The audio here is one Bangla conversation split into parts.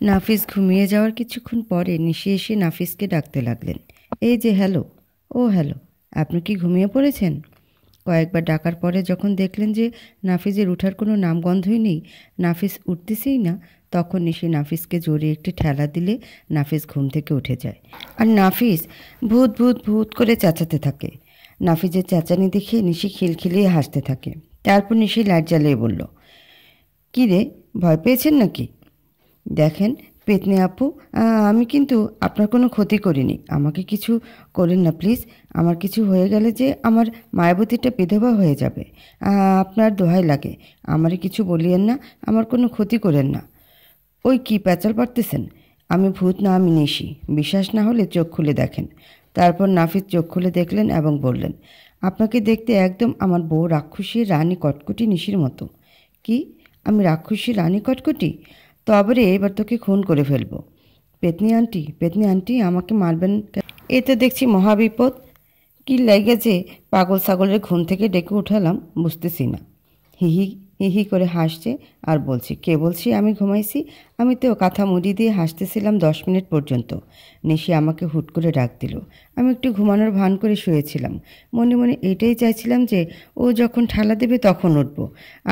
নাফিস ঘুমিয়ে যাওয়ার কিছুক্ষণ পরে নিশি এসে নাফিসকে ডাকতে লাগলেন। এই যে হ্যালো। ও হ্যালো, আপনি কি ঘুমিয়ে পড়েছেন? কয়েকবার ডাকার পরে যখন দেখলেন যে নাফিসের উঠার কোনো নামগন্ধই নেই, নাফিস উঠতেছেই না, তখন নিশি নাফিসকে জোরে একটি ঠেলা দিলে নাফিস ঘুম থেকে উঠে যায়। আর নাফিস ভূত ভূত ভূত করে চেঁচাতে থাকে। নাফিসের চেঁচানি দেখে নিশি খিলখিলিয়ে হাসতে থাকে। তারপর নিশি লাইট জ্বালিয়ে বলল, কী রে, ভয় পেয়েছেন নাকি? দেখেন পেতনি আপু, আমি কিন্তু আপনার কোনো ক্ষতি করিনি, আমাকে কিছু করেন না প্লিজ। আমার কিছু হয়ে গেলে যে আমার মায়াবতীটা বিধবা হয়ে যাবে। আপনার দোহাই লাগে, আমারে কিছু বলিয়েন না, আমার কোনো ক্ষতি করেন না। ওই কি প্যাচাল পারতেছেন? আমি ভূত না, আমি নিশি। বিশ্বাস না হলে চোখ খুলে দেখেন। তারপর নাফিস চোখ খুলে দেখলেন এবং বললেন, আপনাকে দেখতে একদম আমার বউ রাক্ষসী রানী কটকটি নিশির মতো। কি? আমি রাক্ষসী রানী কটকটি? তবে এবার তোকে খুন করে ফেলবো। পেতনি আন্টি আমাকে মারবেন? এ তো দেখছি মহাবিপদ। কি লেগেছে পাগল ছাগলের ঘুম থেকে ডেকে উঠালাম বুঝতেছি না। হিহি হিহি করে হাসছে আর বলছি, কে বলছি আমি ঘুমাইছি? আমি তো কাঁথা মুড়ি দিয়ে হাসতেছিলাম 10 মিনিট পর্যন্ত। নিশি আমাকে হুট করে ডাক দিল। আমি একটু ঘুমানোর ভান করে শুয়েছিলাম। মনে মনে এটাই চাইছিলাম যে ও যখন ঠালা দেবে তখন উঠবো,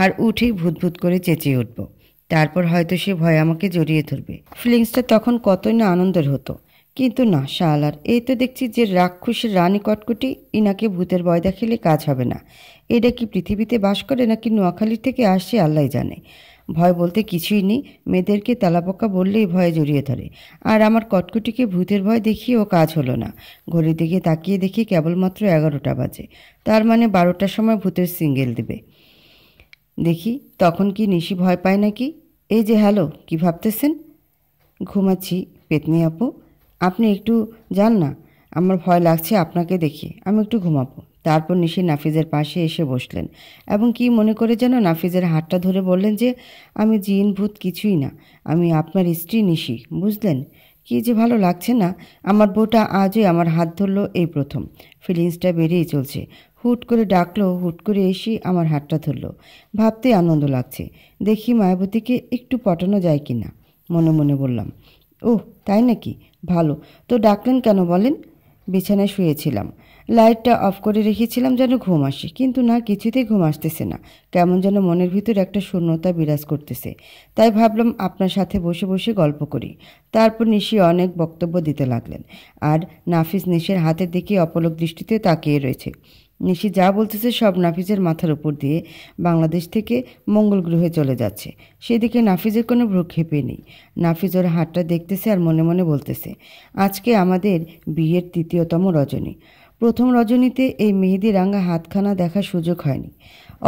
আর উঠেই ভূত ভূত করে চেঁচিয়ে উঠবো। তারপর হয়তো সে ভয় আমাকে জড়িয়ে ধরবে। ফিলিংসটা তখন কতই না আনন্দের হতো। কিন্তু না, শালার এই তো দেখছি যে রাক্ষসের রানী কটকটি, ইনাকে ভূতের ভয় দেখালে কাজ হবে না। এটা কি পৃথিবীতে বাস করে নাকি নোয়াখালী থেকে আসছে আল্লাহ জানে। ভয় বলতে কিছুই নেই, মেয়েদেরকে তেলাপোকা বললেই ভয়ে জড়িয়ে ধরে। আর আমার কটকটিকে ভূতের ভয় দেখিয়েও কাজ হলো না। ঘড়ির দিকে তাকিয়ে দেখি কেবলমাত্র 11টা বাজে। তার মানে 12টার সময় ভূতের সিঙ্গেল দেবে। দেখি তখন কি নিশি ভয় পায় নাকি। এই যে হ্যালো, কি ভাবতেছেন? ঘুমাচ্ছি পেতনি আপু, আপনি একটু যান না, আমার ভয় লাগছে আপনাকে দেখে, আমি একটু ঘুমাবো। তারপর নিশি নাফিজের পাশে এসে বসলেন এবং কি মনে করে যেন নাফিজের হাতটা ধরে বললেন যে আমি জিন ভূত কিছুই না, আমি আপনার স্ত্রী নিশি, বুঝলেন? কি যে ভালো লাগছে না, আমার বউটা আজই আমার হাত ধরলো এই প্রথম। ফিলিংসটা বেড়েই চলছে। হুট করে ডাকলো, হুট করে এসে আমার হাতটা ধরলো। ভাবতে আনন্দ লাগছে। দেখি মায়াবতীকে একটু পটানো যায় কি না। মনে মনে বললাম, ওহ তাই নাকি, ভালো। তো ডাকলেন কেন বলেন? বিছানায় শুয়েছিলাম, লাইটটা অফ করে রেখেছিলাম যেন ঘুম আসে, কিন্তু না, কিছুতেই ঘুম আসতেছে না। কেমন যেন মনের ভিতর একটা শূন্যতা বিরাজ করতেছে। তাই ভাবলাম আপনার সাথে বসে বসে গল্প করি। তারপর নিশি অনেক বক্তব্য দিতে লাগলেন, আর নাফিস নিশির হাতের দিকে অপলক দৃষ্টিতে তাকিয়ে রয়েছে। নিশি যা বলতেছে সব নাফিজের মাথার উপর দিয়ে বাংলাদেশ থেকে মঙ্গল গ্রহে চলে যাচ্ছে। সেদিকে নাফিজের কোনো ভ্রুক্ষেপে নেই। নাফিজ ওর হাতটা দেখতেছে আর মনে মনে বলতেছে, আজকে আমাদের বিয়ের 3য়তম রজনী। প্রথম রজনীতে এই মেহেদি রাঙা হাতখানা দেখার সুযোগ হয়নি।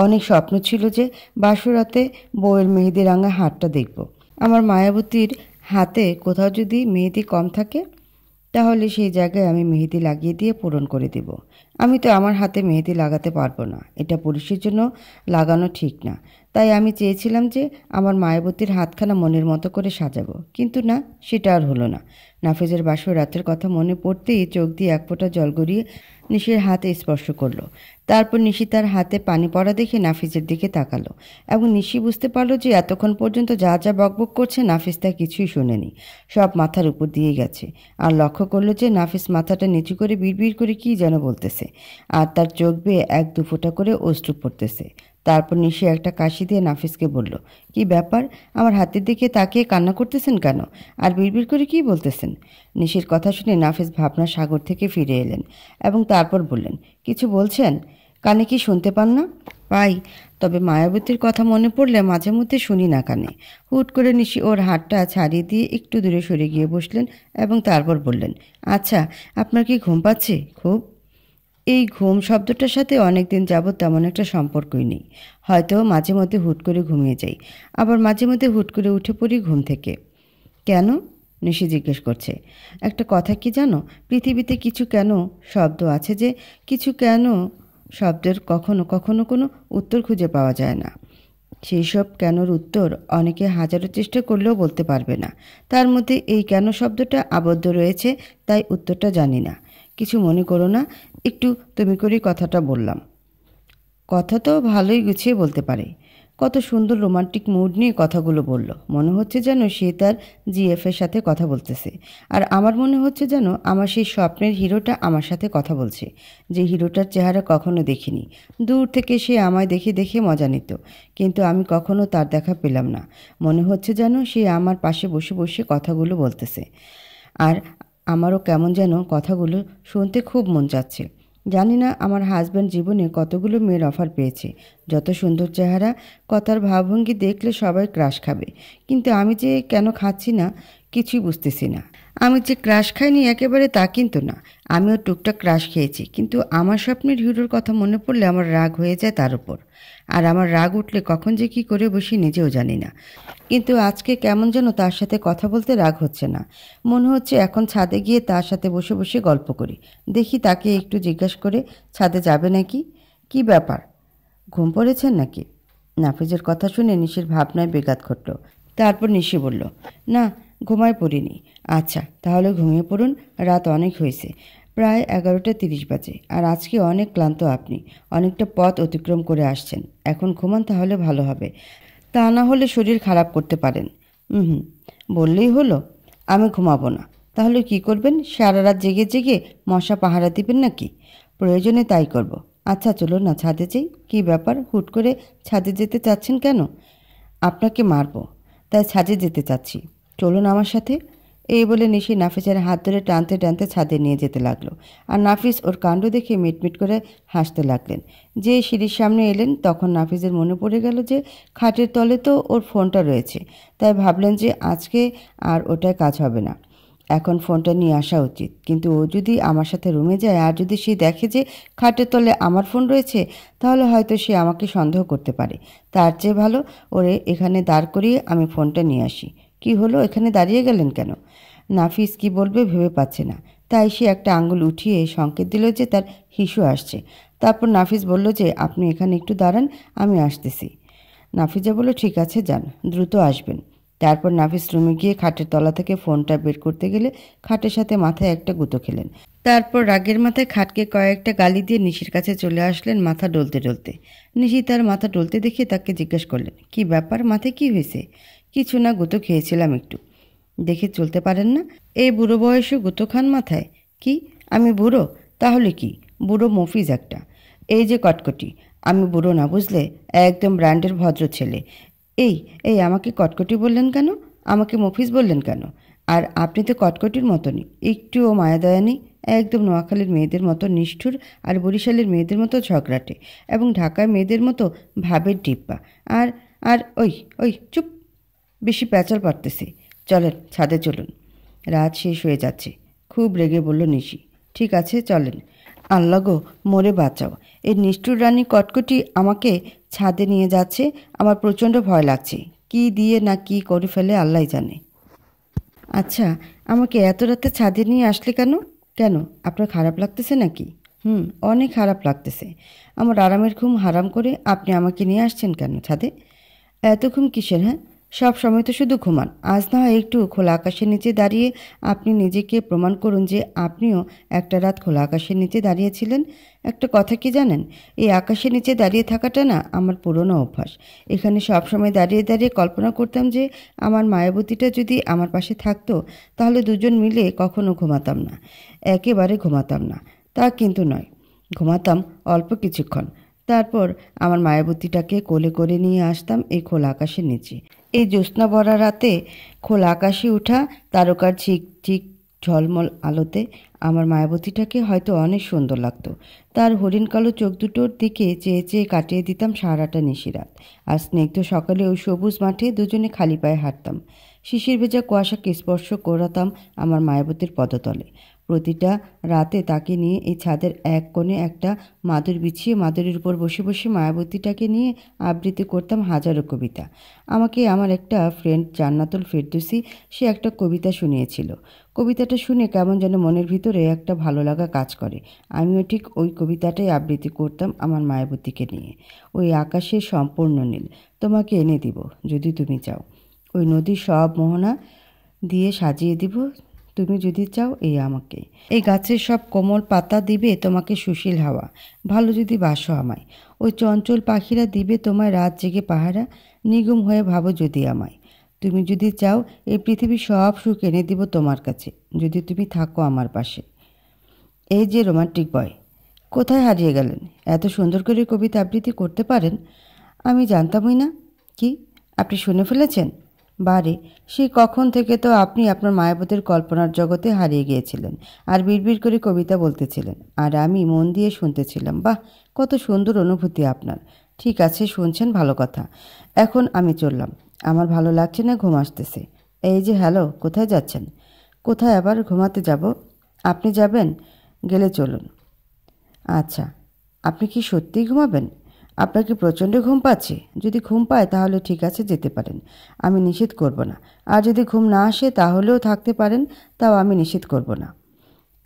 অনেক স্বপ্ন ছিল যে বাসরাতে বউয়ের মেহেদি রাঙা হাতটা দেখব। আমার মায়াবতীর হাতে কোথাও যদি মেহেদি কম থাকে, তাহলে সেই জায়গায় আমি মেহেদি লাগিয়ে দিয়ে পূরণ করে দেব। আমি তো আমার হাতে মেহেদি লাগাতে পারবো না, এটা পুরুষের জন্য লাগানো ঠিক না। তাই আমি চেয়েছিলাম যে আমার মায়াবতীর হাতখানা মনের মতো করে সাজাবো, কিন্তু না, সেটা আর হলো না। নাফিজের বাসর রাতের কথা মনে পড়তেই চোখ দিয়ে এক ফোঁটা জল গড়িয়ে নিশির হাতে স্পর্শ করলো। তারপর নিশি তার হাতে পানি পড়া দেখে নাফিজের দিকে তাকালো এবং নিশি বুঝতে পারলো যে এতক্ষণ পর্যন্ত যা যা বকবক করছে নাফিস তা কিছুই শোনেনি, সব মাথার উপর দিয়ে গেছে। আর লক্ষ্য করলো যে নাফিস মাথাটা নিচু করে বিড়বিড় করে কী যেন বলতেছে, আর তার চোখ বেয়ে 1-2 ফোঁটা করে অশ্রু পড়তেছে। তারপর নিশি একটা কাশি দিয়ে নাফিসকে বলল, কি ব্যাপার, আমার হাতের দিকে তাকিয়ে কান্না করতেছেন কেন, আর বিড়বিড় করে কী বলতেছেন? নিশির কথা শুনে নাফিস ভাবনার সাগর থেকে ফিরে এলেন এবং তারপর বললেন, কিছু বলছেন? কানে কি শুনতে পান না? পাই, তবে মায়াবতীর কথা মনে পড়লে মাঝে মধ্যে শুনি না কানে। হুট করে নিশি ওর হাতটা ছাড়িয়ে দিয়ে একটু দূরে সরে গিয়ে বসলেন এবং তারপর বললেন, আচ্ছা, আপনার কি ঘুম পাচ্ছে খুব? এই ঘুম শব্দটার সাথে অনেকদিন যাবৎ তেমন একটা সম্পর্কই নেই। হয়তো মাঝে মধ্যে হুট করে ঘুমিয়ে যাই, আবার মাঝে মধ্যে হুট করে উঠে পড়ি ঘুম থেকে। কেন? নিশি জিজ্ঞেস করছে। একটা কথা কি জানো, পৃথিবীতে কিছু কেন শব্দ আছে যে কিছু কেন শব্দের কখনো কখনো কোনো উত্তর খুঁজে পাওয়া যায় না। সেই সব কেনর উত্তর অনেকে হাজারো চেষ্টা করলেও বলতে পারবে না। তার মধ্যে এই কেন শব্দটা আবদ্ধ রয়েছে, তাই উত্তরটা জানি না। কিছু মনে করো না, একটু তুমি করেই কথাটা বললাম। কথা তো ভালোই গুছিয়ে বলতে পারে। কত সুন্দর রোমান্টিক মুড নিয়ে কথাগুলো বলল। মনে হচ্ছে যেন সে তার জিএফের সাথে কথা বলতেছে। আর আমার মনে হচ্ছে যেন আমার সেই স্বপ্নের হিরোটা আমার সাথে কথা বলছে, যে হিরোটার চেহারা কখনো দেখিনি। দূর থেকে সে আমায় দেখে দেখে মজা নিত, কিন্তু আমি কখনো তার দেখা পেলাম না। মনে হচ্ছে যেন সে আমার পাশে বসে বসে কথাগুলো বলতেছে, আর আমারও কেমন যেন কথাগুলো শুনতে খুব মন চাচ্ছে। জানি না আমার হাজব্যান্ড জীবনে কতগুলো মেয়ের অফার পেয়েছে, যত সুন্দর চেহারা, কথার ভাবভঙ্গি দেখলে সবাই ক্রাশ খাবে, কিন্তু আমি যে কেন খাচ্ছি না কিছুই বুঝতেছি না। আমি যে ক্রাশ খাইনি একেবারে তা কিন্তু না, আমিও টুকটাক ক্রাশ খেয়েছি, কিন্তু আমার স্বপ্নের হিরোর কথা মনে পড়লে আমার রাগ হয়ে যায় তার উপর। আর আমার রাগ উঠলে কখন যে কি করে বসি নিজেও জানি না, কিন্তু আজকে কেমন যেন তার সাথে কথা বলতে রাগ হচ্ছে না। মনে হচ্ছে এখন ছাদে গিয়ে তার সাথে বসে বসে গল্প করি। দেখি তাকে একটু জিজ্ঞাসা করে ছাদে যাবে নাকি। কি ব্যাপার, ঘুম পড়েছেন নাকি? নাফিজের কথা শুনে নিশির ভাবনায় বেঘাত ঘটল। তারপর নিশি বলল, না, ঘুমায় পড়িনি। আচ্ছা, তাহলে ঘুমিয়ে পড়ুন, রাত অনেক হয়েছে, প্রায় 11:30 বাজে, আর আজকে অনেক ক্লান্ত আপনি, অনেকটা পথ অতিক্রম করে আসছেন। এখন ঘুমান তাহলে ভালো হবে, তা না হলে শরীর খারাপ করতে পারেন। হুম, বললেই হলো। আমি ঘুমাবো না। তাহলে কি করবেন? সারা রাত জেগে জেগে মশা পাহারা দিবেন নাকি? প্রয়োজনে তাই করব। আচ্ছা চলুন না ছাদে যাই। কী ব্যাপার, হুট করে ছাদে যেতে চাচ্ছেন কেন? আপনাকে মারবো, তাই ছাদে যেতে চাচ্ছি, চলুন আমার সাথে। এই বলে নিশি নাফিসের হাত ধরে টানতে টানতে ছাদে নিয়ে যেতে লাগলো, আর নাফিস ওর কাণ্ড দেখে মিটমিট করে হাসতে লাগলেন। যে সিঁড়ির সামনে এলেন তখন নাফিসের মনে পড়ে গেল যে খাটের তলে তো ওর ফোনটা রয়েছে, তাই ভাবলেন যে আজকে আর ওটায় কাজ হবে না, এখন ফোনটা নিয়ে আসা উচিত। কিন্তু ও যদি আমার সাথে রুমে যায় আর যদি সে দেখে যে খাটের তলে আমার ফোন রয়েছে, তাহলে হয়তো সে আমাকে সন্দেহ করতে পারে। তার চেয়ে ভালো ওরে এখানে দাঁড় করিয়ে আমি ফোনটা নিয়ে আসি। কি হলো, এখানে দাঁড়িয়ে গেলেন কেন? নাফিস কি বলবে ভেবে পাচ্ছে না, তাই সে একটা আঙ্গুল উঠিয়ে সংকেত দিল যে তার হিসু আসছে। তারপর নাফিস বলল যে আপনি এখানে একটু দাঁড়ান, আমি আসতেছি। নাফিজা বলল, ঠিক আছে যান, দ্রুত আসবেন। তারপর নাফিস রুমে গিয়ে খাটের তলা থেকে ফোনটা বের করতে গেলে খাটের সাথে মাথায় একটা গুঁতো খেলেন। তারপর রাগের মাথায় খাটকে কয়েকটা গালি দিয়ে নিশির কাছে চলে আসলেন মাথা ডলতে ডলতে। নিশি তার মাথা ডলতে দেখে তাকে জিজ্ঞেস করলেন, কি ব্যাপার, মাথায় কি হয়েছে? কিছু না, গুঁতো খেয়েছিলাম একটু। দেখে চলতে পারেন না? এই বুড়ো বয়সে গুঁতো খান মাথায়? কি, আমি বুড়ো? তাহলে কি, বুড়ো মফিজ একটা। এই যে কটকটি, আমি বুড়ো না বুঝলে, একদম ব্র্যান্ডের ভদ্র ছেলে। এই এই আমাকে কটকটি বললেন কেন? আমাকে মফিজ বললেন কেন? আর আপনি তো কটকটির মতনই, একটুও মায়াদয়া নেই, একদম নোয়াখালীর মেয়েদের মতো নিষ্ঠুর, আর বরিশালের মেয়েদের মতো ঝগড়াটে, এবং ঢাকার মেয়েদের মতো ভাবের ডিব্বা। আর আর ওই ওই চুপ, বেশি প্যাচাল পারতেছি। চলেন ছাদে চলুন, রাত শেষ হয়ে যাচ্ছে। খুব রেগে বলল নিশি। ঠিক আছে চলেন। আল্লাহ গো, মরে বাঁচাও, এই নিষ্ঠুর রানী কটকটি আমাকে ছাদে নিয়ে যাচ্ছে, আমার প্রচণ্ড ভয় লাগছে। কি দিয়ে না কি করে ফেলে আল্লাহ জানে। আচ্ছা, আমাকে এত রাতে ছাদে নিয়ে আসলে কেন? কেন, আপনার খারাপ লাগতেছে নাকি? অনেক খারাপ লাগতেছে। আমার আরামের ঘুম হারাম করে আপনি আমাকে নিয়ে আসছেন কেন ছাদে? এত ঘুম কিসের? হ্যাঁ, সব সময় তো শুধু ঘুমান, আজ না হয় একটু খোলা আকাশের নিচে দাঁড়িয়ে আপনি নিজেকে প্রমাণ করুন যে আপনিও একটা রাত খোলা আকাশের নিচে দাঁড়িয়েছিলেন। একটা কথা কি জানেন, এই আকাশের নিচে দাঁড়িয়ে থাকাটা না আমার পুরনো অভ্যাস। এখানে সব সময় দাঁড়িয়ে দাঁড়িয়ে কল্পনা করতাম যে আমার মায়াবতীটা যদি আমার পাশে থাকতো, তাহলে দুজন মিলে কখনো ঘুমাতাম না, একেবারে ঘুমাতাম না। তা কিন্তু নয়, ঘুমাতাম অল্প কিছুক্ষণ, তারপর আমার মায়াবতীটাকে কোলে করে নিয়ে আসতাম এই খোলা আকাশের নিচে। এই জ্যোৎস্না ভরা রাতে খোলা আকাশে ওঠা তারকার ঝিক ঝিক ঝলমল আলোতে আমার মায়াবতীটাকে হয়তো অনেক সুন্দর লাগতো। তার হরিণ কালো চোখ দুটোর দিকে চেয়ে চেয়ে কাটিয়ে দিতাম সারাটা নিশিরাত। আর স্নিগ্ধ সকালে ওই সবুজ মাঠে দুজনে খালি পায়ে হাঁটতাম, শিশির ভেজা কুয়াশাকে স্পর্শ করাতাম আমার মায়াবতীর পদতলে। প্রতিটা রাতে তাকে নিয়ে এই ছাদের এক কোণে একটা মাদুর বিছিয়ে মাদুরের উপর বসে বসে মায়াবতীটাকে নিয়ে আবৃত্তি করতাম হাজারো কবিতা। আমাকে আমার একটা ফ্রেন্ড জান্নাতুল ফেরদৌসী সে একটা কবিতা শুনিয়েছিল। কবিতাটা শুনে কেমন যেন মনের ভিতরে একটা ভালো লাগা কাজ করে। আমিও ঠিক ওই কবিতাটাই আবৃত্তি করতাম আমার মায়াবতীকে নিয়ে। ওই আকাশের সম্পূর্ণ নীল তোমাকে এনে দিব যদি তুমি চাও, ওই নদীর সব মোহনা দিয়ে সাজিয়ে দিব তুমি যদি চাও এই আমাকে, এই গাছের সব কোমল পাতা দিবে তোমাকে সুশীল হাওয়া, ভালো যদি বাসো আমায়। ওই চঞ্চল পাখিরা দিবে তোমায় রাত জেগে পাহারা, নিগুম হয়ে ভাবো যদি আমায়। তুমি যদি চাও এই পৃথিবীর সব সুখ এনে দিব তোমার কাছে, যদি তুমি থাকো আমার পাশে। এই যে রোমান্টিক বয়, কোথায় হারিয়ে গেলেন? এত সুন্দর করে কবিতা আবৃত্তি করতে পারেন, আমি জানতামই না। কি, আপনি শুনে ফেলেছেন? বারে, সেই কখন থেকে তো আপনি আপনার মায়াবতীর কল্পনার জগতে হারিয়ে গিয়েছিলেন আর বিড়বিড় করে কবিতা বলতেছিলেন, আর আমি মন দিয়ে শুনতেছিলাম। বাহ, কত সুন্দর অনুভূতি আপনার। ঠিক আছে, শুনছেন, ভালো কথা। এখন আমি চললাম, আমার ভালো লাগছে না, ঘুম আসতেছে। এই যে হ্যালো, কোথায় যাচ্ছেন? কোথায় আবার? ঘুমাতে যাব। আপনি যাবেন? গেলে চলুন। আচ্ছা, আপনি কি সত্যিই ঘুমাবেন? আপনার কি প্রচণ্ড ঘুম পাচ্ছে? যদি ঘুম পায় তাহলে ঠিক আছে, যেতে পারেন, আমি নিষেধ করব না। আর যদি ঘুম না আসে তাহলেও থাকতে পারেন, তাও আমি নিষেধ করব না।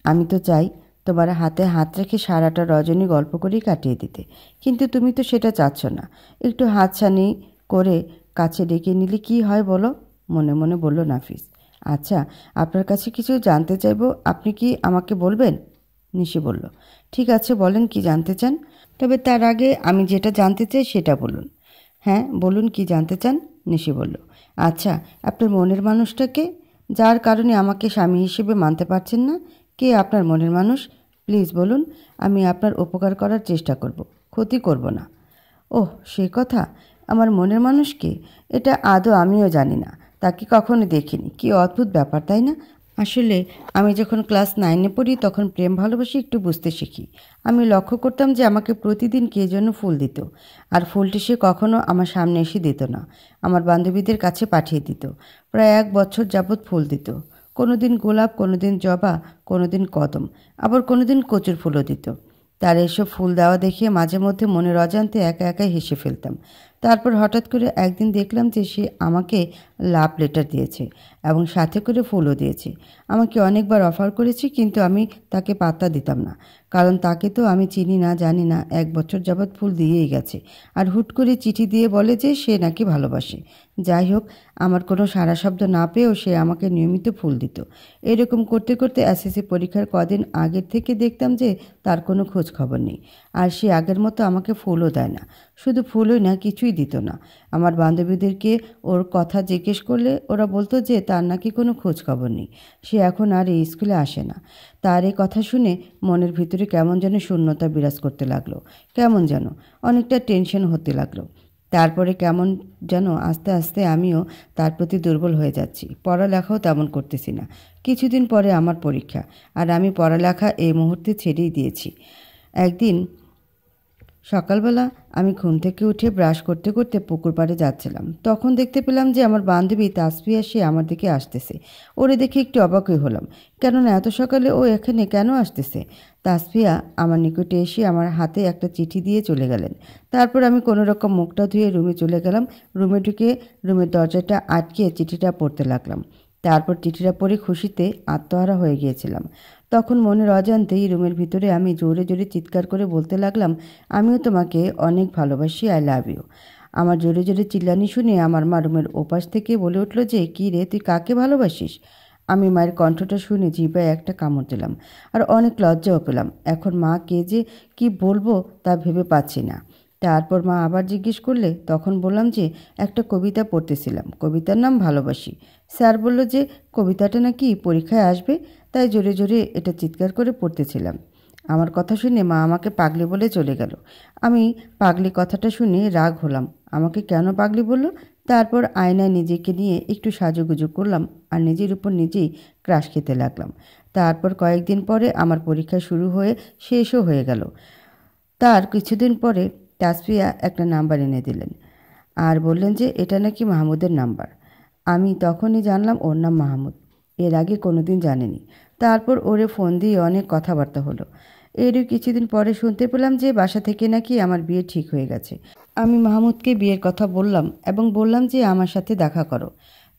আমি তো চাই তোমার হাতে হাত রেখে সারাটা রজনী গল্প করেই কাটিয়ে দিতে, কিন্তু তুমি তো সেটা চাচ্ছ না। একটু হাতছানি করে কাছে ডেকে নিলে কি হয় বলো? মনে মনে বলল নাফিস। আচ্ছা, আপনার কাছে কিছু জানতে চাইবো, আপনি কি আমাকে বলবেন? নিশি বলল। ঠিক আছে, বলেন কি জানতে চান, তবে তার আগে আমি যেটা জানতে চাই সেটা বলুন। হ্যাঁ বলুন, কি জানতে চান? নিশি বলল। আচ্ছা, আপনার মনের মানুষটাকে, যার কারণে আমাকে স্বামী হিসেবে মানতে পারছেন না, কে আপনার মনের মানুষ? প্লিজ বলুন, আমি আপনার উপকার করার চেষ্টা করব, ক্ষতি করব না। ওহ, সে কথা, আমার মনের মানুষ কে এটা আদৌ আমিও জানি না, তাকে কখনো দেখিনি। কি অদ্ভুত ব্যাপার, তাই না? আসলে আমি যখন ক্লাস 9-এ পড়ি তখন প্রেম ভালোবাসি একটু বুঝতে শিখি। আমি লক্ষ্য করতাম যে আমাকে প্রতিদিন কে যেন ফুল দিত, আর ফুলটি সে কখনো আমার সামনে এসে দিত না, আমার বান্ধবীদের কাছে পাঠিয়ে দিত। প্রায় 1 বছর যাবৎ ফুল দিত, কোনো দিন গোলাপ, কোনো দিন জবা, কোনো দিন কদম, আবার কোনো দিন কচুর ফুলও দিত। তার এসব ফুল দেওয়া দেখে মাঝে মধ্যে মনের অজান্তে একা একাই হেসে ফেলতাম। তারপর হঠাৎ করে একদিন দেখলাম যে সে আমাকে লাভ লেটার দিয়েছে এবং সাথে করে ফুলও দিয়েছে। আমাকে অনেকবার অফার করেছে, কিন্তু আমি তাকে পাত্তা দিতাম না, কারণ তাকে তো আমি চিনি না, জানি না। 1 বছর যাবৎ ফুল দিয়েই গেছে, আর হুট করে চিঠি দিয়ে বলে যে সে নাকি ভালোবাসে। যাই হোক, আমার কোনো সাড়া শব্দ না পেয়েও সে আমাকে নিয়মিত ফুল দিত। এরকম করতে করতে এসএসসি পরীক্ষার কদিন আগের থেকে দেখতাম যে তার কোনো খোঁজ খবর নেই, আর সে আগের মতো আমাকে ফুলও দেয় না। শুধু ফুলই না, কিছুই দিত না। আমার বান্ধবীদেরকে ওর কথা জিজ্ঞেস করলে ওরা বলতো যে তার নাকি কোনো খোঁজ খবর নেই, সে এখন আর এই স্কুলে আসে না। তার এই কথা শুনে মনের ভিতরে কেমন যেন শূন্যতা বিরাজ করতে লাগলো, কেমন যেন অনেকটা টেনশন হতে লাগলো। তারপরে কেমন যেন আস্তে আস্তে আমিও তার প্রতি দুর্বল হয়ে যাচ্ছি, পড়ালেখাও তেমন করতেছি না। কিছুদিন পরে আমার পরীক্ষা, আর আমি পড়ালেখা এই মুহূর্তে ছেড়েই দিয়েছি। একদিন সকালবেলা আমি ঘুম থেকে উঠে ব্রাশ করতে করতে পুকুর পাড়ে যাচ্ছিলাম, তখন দেখতে পেলাম যে আমার বান্ধবী তাসফিয়া সে আমার দিকে আসতেছে। ওরে দেখে একটু অবাকই হলাম, কেননা এত সকালে ও এখানে কেন আসতেছে। তাসফিয়া আমার নিকটে এসে আমার হাতে একটা চিঠি দিয়ে চলে গেলেন। তারপর আমি কোনো রকম মুখটা ধুয়ে রুমে চলে গেলাম। রুমে ঢুকে রুমের দরজাটা আটকে চিঠিটা পড়তে লাগলাম। তারপর চিঠিটা পড়ে খুশিতে আত্মহারা হয়ে গিয়েছিলাম। তখন মনের অজান্তেই রুমের ভিতরে আমি জোরে জোরে চিৎকার করে বলতে লাগলাম, আমিও তোমাকে অনেক ভালোবাসি, আই লাভ ইউ। আমার জোরে জোরে চিল্লানি শুনে আমার মা রুমের ওপাশ থেকে বলে উঠল যে, কী রে, তুই কাকে ভালোবাসিস? আমি মায়ের কণ্ঠটা শুনে জিহ্বায় একটা কামড় দিলাম, আর অনেক লজ্জাও পেলাম। এখন মাকে যে কি বলবো তা ভেবে পাচ্ছি না। তারপর মা আবার জিজ্ঞেস করলে, তখন বললাম যে একটা কবিতা পড়তেছিলাম, কবিতার নাম ভালোবাসি। স্যার বলল যে কবিতাটা নাকি পরীক্ষায় আসবে, তাই জোরে জোরে এটা চিৎকার করে পড়তেছিলাম। আমার কথা শুনে মা আমাকে পাগলি বলে চলে গেল। আমি পাগলি কথাটা শুনে রাগ হলাম, আমাকে কেন পাগলি বলল। তারপর আয়নায় নিজেকে নিয়ে একটু সাজুগুজু করলাম আর নিজের উপর নিজেই ক্রাশ খেতে লাগলাম। তারপর কয়েকদিন পরে আমার পরীক্ষা শুরু হয়ে শেষও হয়ে গেল। তার কিছুদিন পরে তাসফিয়া একটা নাম্বার এনে দিলেন আর বললেন যে এটা নাকি মাহমুদের নাম্বার। আমি তখনই জানলাম ওর নাম মাহমুদ, এর আগে কোনোদিন জানিনি। তারপর ওরে ফোন দিয়ে অনেক কথাবার্তা হলো। এরই কিছুদিন পরে শুনতে পেলাম যে বাসা থেকে নাকি আমার বিয়ে ঠিক হয়ে গেছে। আমি মাহমুদকে বিয়ের কথা বললাম এবং বললাম যে আমার সাথে দেখা করো।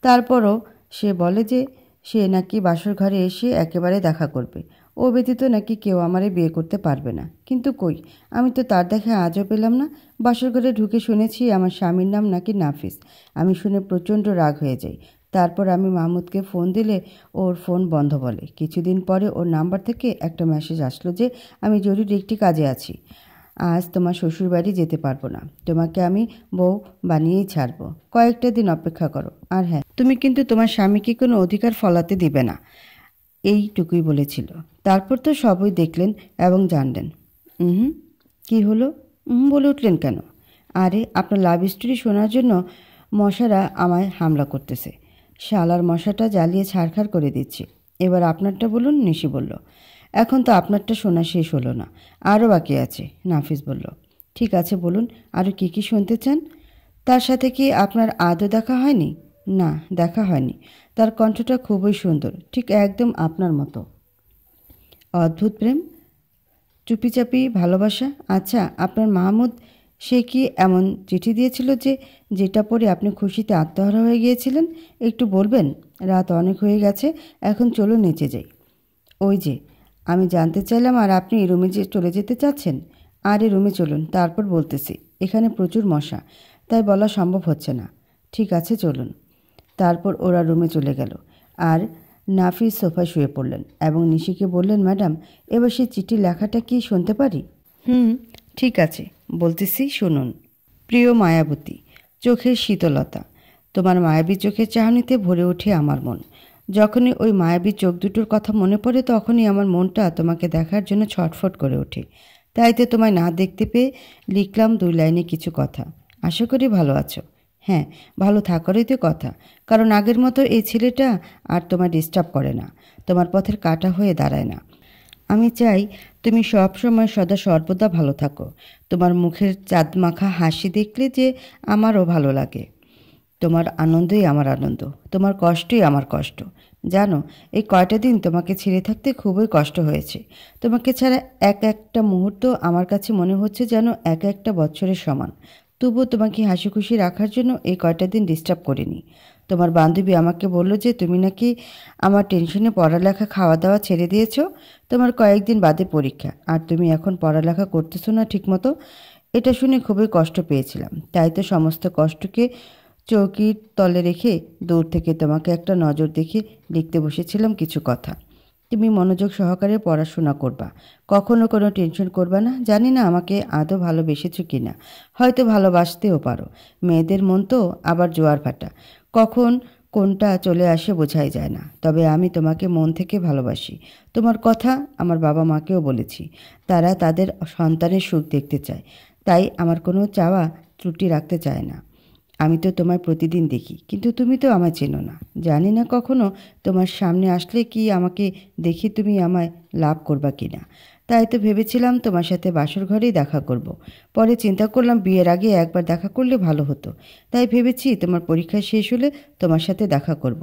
তারপরও সে বলে যে সে নাকি বাসর ঘরে এসে একেবারে দেখা করবে, ও ব্যতীত নাকি কেউ আমারে বিয়ে করতে পারবে না। কিন্তু কই, আমি তো তার দেখা আজও পেলাম না। বাসর ঘরে ঢুকে শুনেছি আমার স্বামীর নাম নাকি নাফিস। আমি শুনে প্রচণ্ড রাগ হয়ে যাই। তারপর আমি মাহমুদকে ফোন দিলে ওর ফোন বন্ধ বলে। কিছুদিন পরে ওর নাম্বার থেকে একটা মেসেজ আসলো যে আমি জরুরি একটি কাজে আছি, আজ তোমার শ্বশুরবাড়ি যেতে পারবো না, তোমাকে আমি বউ বানিয়েই ছাড়বো, কয়েকটা দিন অপেক্ষা করো। আর হ্যাঁ, তুমি কিন্তু তোমার স্বামীকে কোনো অধিকার ফলাতে দিবে না, এইটুকুই বলেছিল। তারপর তো সবই দেখলেন এবং জানলেন। কি হলো বলে উঠলেন কেন? আরে আপনার লাভ স্টোরি শোনার জন্য মশারা আমায় হামলা করতেছে, শালার মশাটা জ্বালিয়ে ছাড়খাড় করে দিচ্ছি। এবার আপনারটা বলুন, নিশি বলল। এখন তো আপনারটা শোনা শেষ হলো না, আরও বাকি আছে, নাফিস বলল। ঠিক আছে বলুন, আরও কী কী শুনতে চান? তার সাথে কি আপনার আদৌ দেখা হয়নি? না, দেখা হয়নি। তার কণ্ঠটা খুবই সুন্দর, ঠিক একদম আপনার মতো। অদ্ভুত প্রেম, চুপিচাপি ভালোবাসা। আচ্ছা, আপনার মাহমুদ সে কি এমন চিঠি দিয়েছিল যেটা পড়ে আপনি খুশিতে আত্মহারা হয়ে গিয়েছিলেন? একটু বলবেন? রাত অনেক হয়ে গেছে, এখন চলুন নিচে যাই। ওই যে আমি জানতে চাইলাম আর আপনি রুমে চলে যেতে চাচ্ছেন। আরে রুমে চলুন, তারপর বলতেছি। এখানে প্রচুর মশা, তাই বলা সম্ভব হচ্ছে না। ঠিক আছে চলুন। তারপর ওরা রুমে চলে গেল আর নাফিস সোফায় শুয়ে পড়লেন এবং নিশিকে বললেন, ম্যাডাম এবার সে চিঠি লেখাটা কি শুনতে পারি? ঠিক আছে, বলতেছি শুনুন। প্রিয় মায়াবতী, চোখের শীতলতা, তোমার মায়াবী চোখের চাহনিতে ভরে ওঠে আমার মন। যখনই ওই মায়াবী চোখ দুটোর কথা মনে পড়ে তখনই আমার মনটা তোমাকে দেখার জন্য ছটফট করে ওঠে। তাই তো তোমায় না দেখতে পেয়ে লিখলাম 2 লাইনে কিছু কথা। আশা করি ভালো আছো। হ্যাঁ, ভালো থাকারই তো কথা, কারণ আগের মতো এই ছেলেটা আর তোমায় ডিস্টার্ব করে না, তোমার পথের কাঁটা হয়ে দাঁড়ায় না। আমি চাই তুমি সব সময় সদা সর্বদা ভালো থাকো। তোমার মুখের চাঁদমাখা হাসি দেখলে যে আমারও ভালো লাগে। তোমার আনন্দই আমার আনন্দ, তোমার কষ্টই আমার কষ্ট। জানো, এই কয়টা দিন তোমাকে ছেড়ে থাকতে খুবই কষ্ট হয়েছে। তোমাকে ছাড়া এক একটা মুহূর্ত আমার কাছে মনে হচ্ছে যেন এক একটা বছরের সমান। তবুও তোমাকে হাসি খুশি রাখার জন্য এই কয়টা দিন ডিস্টার্ব করিনি। তোমার বান্ধবী আমাকে বলল যে তুমি নাকি আমার টেনশনে পড়ালেখা খাওয়া দাওয়া ছেড়ে দিয়েছ। তোমার কয়েকদিন বাদে পরীক্ষা আর তুমি এখন পড়ালেখা করতেছো না ঠিকমতো। এটা শুনে খুবই কষ্ট পেয়েছিলাম, তাই তো সমস্ত কষ্টকে চৌকির তলে রেখে দূর থেকে তোমাকে একটা নজর দেখে লিখতে বসেছিলাম কিছু কথা। তুমি মনোযোগ সহকারে পড়াশোনা করবা, কখনো কোনো টেনশন করবা না। জানি না আমাকে আদৌ ভালোবেসেছো কি না, হয়তো ভালোবাসতেও পারো। মেয়েদের মন তো আবার জোয়ার ভাটা, কখন কোনটা চলে আসে বোঝাই যায় না। তবে আমি তোমাকে মন থেকে ভালোবাসি। তোমার কথা আমার বাবা মাকেও বলেছি, তারা তাদের সন্তানের সুখ দেখতে চায়, তাই আমার কোনো চাওয়া ত্রুটি রাখতে চায় না। আমি তো তোমায় প্রতিদিন দেখি, কিন্তু তুমি তো আমায় চেনো না। জানি না কখনো তোমার সামনে আসলে কি আমাকে দেখে তুমি আমায় লাভ করবা কি না। তাই তো ভেবেছিলাম তোমার সাথে বাসর ঘরেই দেখা করব। পরে চিন্তা করলাম বিয়ের আগে একবার দেখা করলে ভালো হতো, তাই ভেবেছি তোমার পরীক্ষা শেষ হলে তোমার সাথে দেখা করব।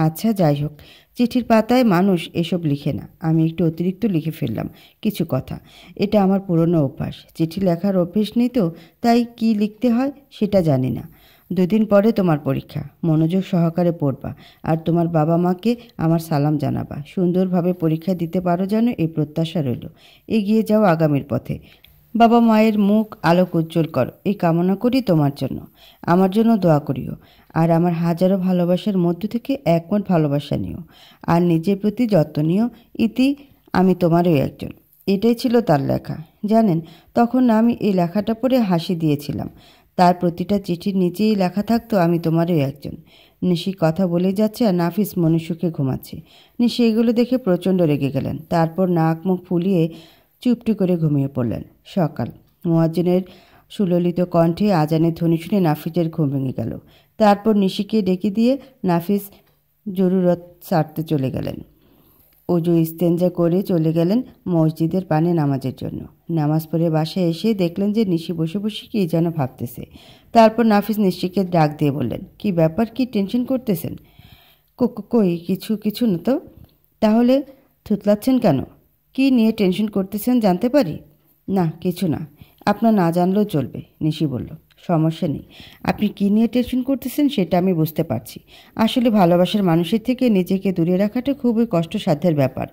আচ্ছা যাই হোক, চিঠির পাতায় মানুষ এসব লিখে না, আমি একটু অতিরিক্ত লিখে ফেললাম কিছু কথা। এটা আমার পুরনো অভ্যাস, চিঠি লেখার অভ্যেস নেই তো, তাই কি লিখতে হয় সেটা জানি না। 2 দিন পরে তোমার পরীক্ষা, মনোযোগ সহকারে পড়বা আর তোমার বাবা মাকে আমার সালাম জানাবা। সুন্দরভাবে পরীক্ষা দিতে পারো যেন এই প্রত্যাশা রইল। এগিয়ে যাও আগামীর পথে। বাবা মায়ের মুখ আলোক উজ্জ্বল করো, এই কামনা করি তোমার জন্য। আমার জন্য দোয়া করিও আর আমার হাজারো ভালোবাসার মধ্য থেকে একমত ভালোবাসা নিও আর নিজের প্রতি যত্ন নিও। ইতি, আমি তোমারই একজন। এটাই ছিল তার লেখা। জানেন, তখন আমি এই লেখাটা পড়ে হাসি দিয়েছিলাম। তার প্রতিটা চিঠির নিচেই লেখা থাকতো, আমি তোমারই একজন। নিশি কথা বলে যাচ্ছে আর নাফিস মনে সুখে ঘুমাচ্ছে। নিশি এগুলো দেখে প্রচণ্ড রেগে গেলেন, তারপর নাক মুখ ফুলিয়ে চুপটি করে ঘুমিয়ে পড়লেন। সকাল, মুয়াজ্জিনের সুললিত কণ্ঠে আজানের ধ্বনি শুনে নাফিসের ঘুম ভেঙে গেল। তারপর নিশিকে ডেকে দিয়ে নাফিস জরুরত সারতে চলে গেলেন। অজু ইস্তেঞ্জা করে চলে গেলেন মসজিদের পানে নামাজের জন্য। নামাজ পড়ে বাসায় এসে দেখলেন যে নিশি বসে বসে কী যেন ভাবতেছে। তারপর নাফিস নিশিকে ডাক দিয়ে বললেন, কি ব্যাপার, কি টেনশন করতেছেন? কই কিছু না তো। তাহলে থুতলাচ্ছেন কেন? কি নিয়ে টেনশন করতেছেন জানতে পারি? না, কিছু না, আপনার না জানলেও চলবে, নিশি বলল। সমস্যা নেই, আপনি কী নিয়ে টেনশন করতেছেন সেটা আমি বুঝতে পারছি। আসলে ভালোবাসার মানুষের থেকে নিজেকে দূরে রাখাটা খুবই কষ্টসাধ্যের ব্যাপার।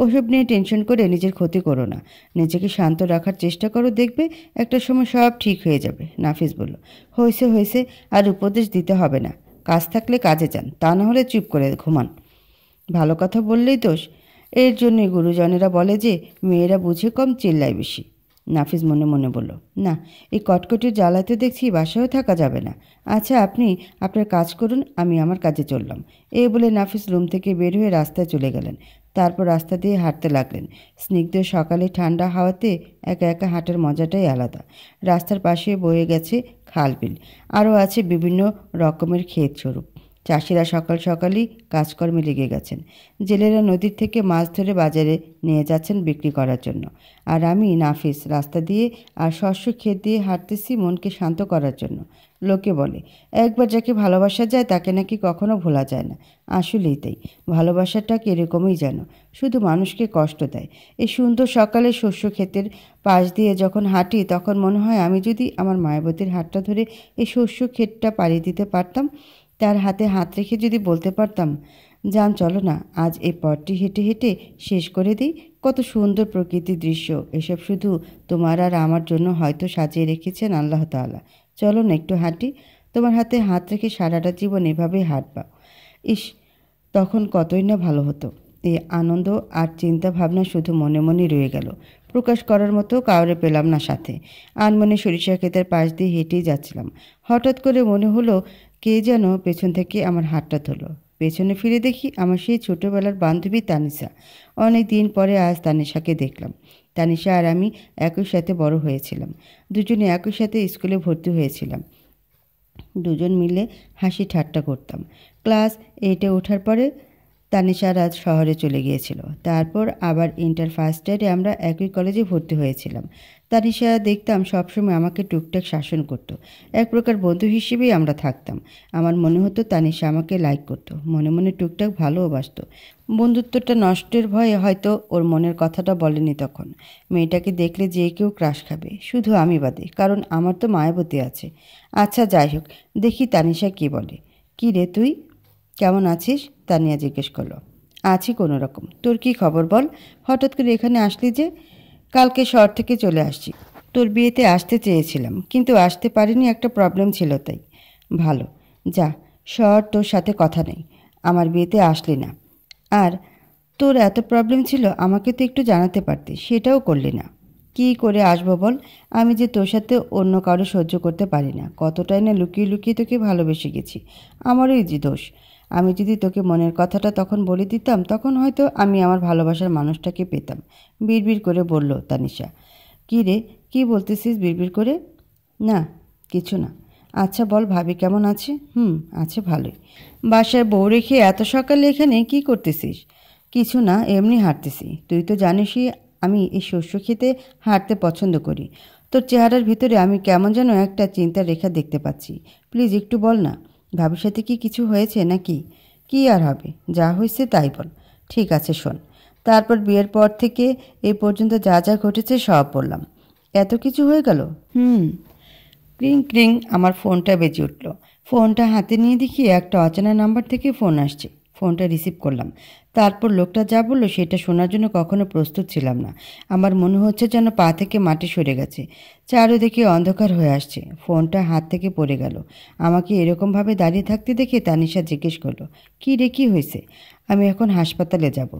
ওসব নিয়ে টেনশন করে নিজের ক্ষতি করো না, নিজেকে শান্ত রাখার চেষ্টা করো, দেখবে একটা সময় সব ঠিক হয়ে যাবে, নাফিস বলল। হয়েছে আর উপদেশ দিতে হবে না, কাজ থাকলে কাজে যান, তা না হলে চুপ করে ঘুমান। ভালো কথা বললেই দোষ। এর জন্যই গুরুজনেরা বলে যে মেয়েরা বুঝে কম, চিল্লায় বেশি। নাফিস মনে মনে বলল, না, এই কটকটির জ্বালাতে দেখছি বাসায়ও থাকা যাবে না। আচ্ছা, আপনি আপনার কাজ করুন, আমি আমার কাজে চললাম। এই বলে নাফিস রুম থেকে বের হয়ে রাস্তায় চলে গেলেন। তারপর রাস্তা দিয়ে হাঁটতে লাগলেন। স্নিগ্ধ সকালে ঠান্ডা হাওয়াতে একা একা হাঁটার মজাটাই আলাদা। রাস্তার পাশে বয়ে গেছে খাল বিল, আরও আছে বিভিন্ন রকমের ক্ষেত স্বরূপ। চাষিরা সকাল সকালই কাজকর্মে লেগে গেছেন। জেলেরা নদীর থেকে মাছ ধরে বাজারে নিয়ে যাচ্ছেন বিক্রি করার জন্য। আর আমি নাফিস রাস্তা দিয়ে আর শস্য ক্ষেত দিয়ে হাঁটতেছি মনকে শান্ত করার জন্য। লোকে বলে একবার যাকে ভালোবাসা যায় তাকে নাকি কখনো ভোলা যায় না। আসলেই তাই, ভালোবাসাটা এরকমই যেন, শুধু মানুষকে কষ্ট দেয়। এই সুন্দর সকালে শস্য ক্ষেতের পাশ দিয়ে যখন হাঁটি তখন মনে হয় আমি যদি আমার মায়াবতীর হাতটা ধরে এই শস্য ক্ষেতটা পাড়ি দিতে পারতাম, তার হাতে হাত রেখে যদি বলতে পারতাম, যান চলো না, আজ এই পথটি হেঁটে হেঁটে শেষ করে দিই। কত সুন্দর প্রকৃতির দৃশ্য, এসব শুধু তোমার আর আমার জন্য হয়তো সাজিয়ে রেখেছেন আল্লাহ তাআলা। চলো না একটু হাঁটি, তোমার হাতে হাত রেখে সারাটা জীবন এভাবেই হাঁটবা। ইস, তখন কতই না ভালো হতো। এই আনন্দ আর চিন্তা ভাবনা শুধু মনে মনে রয়ে গেল, প্রকাশ করার মতো কাউরে পেলাম না সাথে। আনমনে সরিষা ক্ষেতের পাশ দিয়ে হেঁটেই যাচ্ছিলাম। হঠাৎ করে মনে হলো কে যেন পেছন থেকে আমার হাতটা ধরল। পেছনে ফিরে দেখি আমার সেই ছোটোবেলার বান্ধবী তানিশা। অনেক দিন পরে আজ তানিশাকে দেখলাম। তানিশা আর আমি একই সাথে বড় হয়েছিলাম, দুজনে একই সাথে স্কুলে ভর্তি হয়েছিলাম, দুজন মিলে হাসি ঠাট্টা করতাম। ক্লাস 8-এ ওঠার পরে তানিশা আজ শহরে চলে গিয়েছিল। তারপর আবার ইন্টার ফার্স্ট ইয়ারে আমরা একই কলেজে ভর্তি হয়েছিলাম। তানিশা দেখতাম সবসময় আমাকে টুকটাক শাসন করত। এক প্রকার বন্ধু হিসেবেই আমরা থাকতাম। আমার মনে হতো তানিশা আমাকে লাইক করত, মনে মনে টুকটাক ভালোবাসত। বন্ধুত্বটা নষ্টের ভয়ে হয়তো ওর মনের কথাটা বলেনি তখন। মেয়েটাকে দেখলে যে কেউ ক্রাশ খাবে, শুধু আমি বাদে, কারণ আমার তো মায়াবতী আছে। আচ্ছা যাই হোক, দেখি তানিশা কী বলে। কী রে তুই, কেমন আছিস? তানিয়া জিজ্ঞেস করলো। আছি কোনো রকম, তোর কী খবর বল? হঠাৎ করে এখানে আসলি যে? কালকে শহর থেকে চলে আসছি। তোর বিয়েতে আসতে চেয়েছিলাম কিন্তু আসতে পারিনি, একটা প্রবলেম ছিল তাই। ভালো, যা, শহর, তোর সাথে কথা নেই, আমার বিয়েতে আসলি না। আর তোর এত প্রবলেম ছিল, আমাকে তো একটু জানাতে পারতি, সেটাও করলি না। কী করে আসবো বল, আমি যে তোর সাথে অন্য কারো সহ্য করতে পারি না। কতটাই না লুকিয়ে লুকিয়ে তোকে ভালোবেসে গেছি, আমারই যে দোষ। আমি যদি তোকে মনের কথাটা তখন বলে দিতাম, তখন হয়তো আমি আমার ভালোবাসার মানুষটাকে পেতাম। বিড়বিড় করে বলল তানিশা। কী রে, কী বলতেছিস বিড়বিড় করে? না, কিছু না। আচ্ছা বল, ভাবি কেমন আছে? আছে ভালোই। বাসায় বউ রেখে এত সকালে এখানে কি করতেছিস? কিছু না, এমনি হাঁটতেছি। তুই তো জানিসই আমি এই শস্য খেতে হাঁটতে পছন্দ করি। তোর চেহারার ভিতরে আমি কেমন যেন একটা চিন্তার রেখা দেখতে পাচ্ছি। প্লিজ একটু বল না, ভাবির সাথে কি কিছু হয়েছে নাকি? কি আর হবে, যা হয়েছে তাই বল। ঠিক আছে শোন, তারপর বিয়ের পর থেকে এই পর্যন্ত যা যা ঘটেছে সব বললাম। এত কিছু হয়ে গেল? ক্রিং ক্রিং আমার ফোনটা বেজে উঠল। ফোনটা হাতে নিয়ে দেখি একটা অচেনা নাম্বার থেকে ফোন আসছে। ফোনটা রিসিভ করলাম। তারপর লোকটা যা বললো সেটা শোনার জন্য কখনো প্রস্তুত ছিলাম না। আমার মনে হচ্ছে যেন পা থেকে মাটি সরে গেছে, চারিদিকে অন্ধকার হয়ে আসছে। ফোনটা হাত থেকে পড়ে গেল। আমাকে এরকমভাবে দাঁড়িয়ে থাকতে দেখে তানিশা জিজ্ঞেস করলো, কী রে, কী হয়েছে? আমি এখন হাসপাতালে যাব।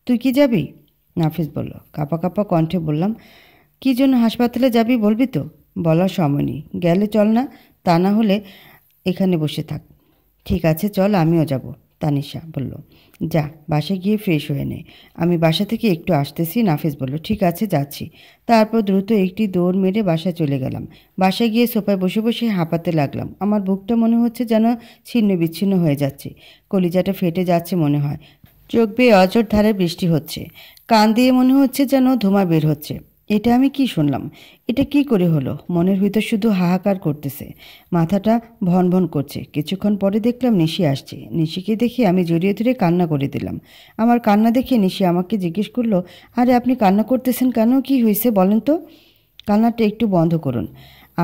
তুই কি যাবি? নাফিস বলল। কাঁপা কাঁপা কণ্ঠে বললাম, কী জন্য হাসপাতালে যাবি বলবি তো? বলার সময় নেই, গেলে চল না, তা না হলে এখানে বসে থাক। ঠিক আছে চল, আমিও যাব, তানিশা বলল। যা, বাসায় গিয়ে ফ্রেশ হয়ে নে, আমি বাসা থেকে একটু আসতেছি। নাফিস বলল, ঠিক আছে যাচ্ছি। তারপর দ্রুত একটি দৌড় মেরে বাসায় চলে গেলাম। বাসায় গিয়ে সোফায় বসে বসে হাঁপাতে লাগলাম। আমার বুকটা মনে হচ্ছে যেন ছিন্ন বিচ্ছিন্ন হয়ে যাচ্ছে, কলিজাটা ফেটে যাচ্ছে মনে হয়। চোখ বেয়ে অঝোর ধারে বৃষ্টি হচ্ছে, কান দিয়ে মনে হচ্ছে যেন ধোঁয়া বের হচ্ছে। এটা আমি কি শুনলাম? এটা কি করে হলো? মনের ভিতর শুধু হাহাকার করতেছে, মাথাটা ভন ভন করছে। কিছুক্ষণ পরে দেখলাম নিশি আসছে। নিশিকে দেখে আমি জড়িয়ে ধরে কান্না করে দিলাম। আমার কান্না দেখে নিশি আমাকে জিজ্ঞেস করলো, আরে আপনি কান্না করতেছেন কেন, কি হয়েছে বলেন তো? কান্নাটা একটু বন্ধ করুন,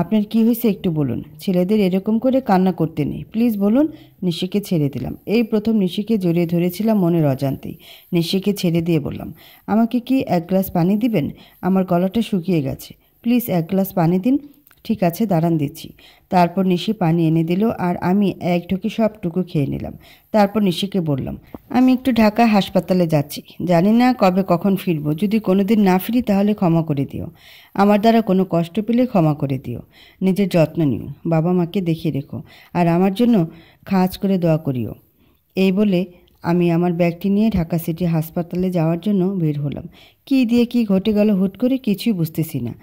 আপনার কি হয়েছে একটু বলুন। ছেলেদের এরকম করে কান্না করতে নেই, প্লিজ বলুন। নিশিকে ছেড়ে দিলাম। এই প্রথম নিশিকে জড়িয়ে ধরেছিলাম মনের অজান্তেই। নিশিকে ছেড়ে দিয়ে বললাম, আমাকে কি এক গ্লাস পানি দিবেন? আমার গলাটা শুকিয়ে গেছে, প্লিজ এক গ্লাস পানি দিন। ঠিক আছে, দাঁড়ান দিচ্ছি। তারপর নিশি পানি এনে দিল আর আমি এক ঢুকি সবটুকু খেয়ে নিলাম। তারপর নিশিকে বললাম, আমি একটু ঢাকা হাসপাতালে যাচ্ছি, জানি না কবে কখন ফিরবো। যদি কোনোদিন না ফিরি তাহলে ক্ষমা করে দিও। আমার দ্বারা কোনো কষ্ট পেলে ক্ষমা করে দিও। নিজের যত্ন নিও, বাবা মাকে দেখিয়ে রেখো, আর আমার জন্য খাঁজ করে দোয়া করিও। এই বলে আমি আমার ব্যাগটি নিয়ে ঢাকা সিটি হাসপাতালে যাওয়ার জন্য বের হলাম। কী দিয়ে কী ঘটে গেল হুট করে কিছুই বুঝতেছি না।